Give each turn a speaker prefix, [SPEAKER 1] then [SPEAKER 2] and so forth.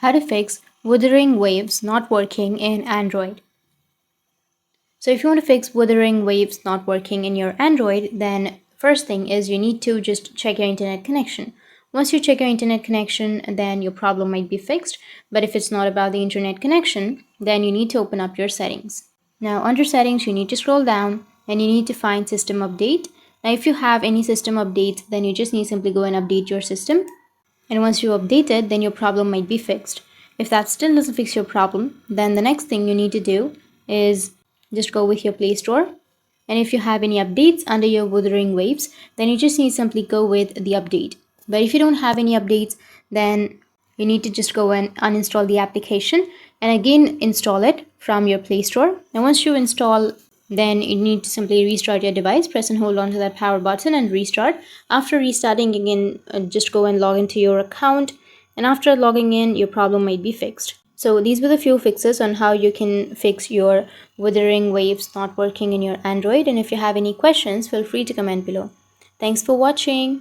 [SPEAKER 1] How to fix Wuthering Waves not working in Android. So if you want to fix Wuthering Waves not working in your Android, then first thing is you need to just check your internet connection. Once you check your internet connection, then your problem might be fixed. But if it's not about the internet connection, then you need to open up your settings. Now under settings, you need to scroll down and you need to find system update. Now if you have any system updates, then you just need to simply go and update your system. And once you update it, then your problem might be fixed. If that still doesn't fix your problem, then the next thing you need to do is just go with your Play Store. And if you have any updates under your Wuthering Waves, then you just need to simply go with the update. But if you don't have any updates, then you need to just go and uninstall the application and again install it from your Play Store. And once you install, then you need to simply restart your device. Press and hold on to that power button and restart. After restarting, again, just go and log into your account. And after logging in, your problem might be fixed. So these were the few fixes on how you can fix your Wuthering Waves not working in your Android. And if you have any questions, feel free to comment below. Thanks for watching.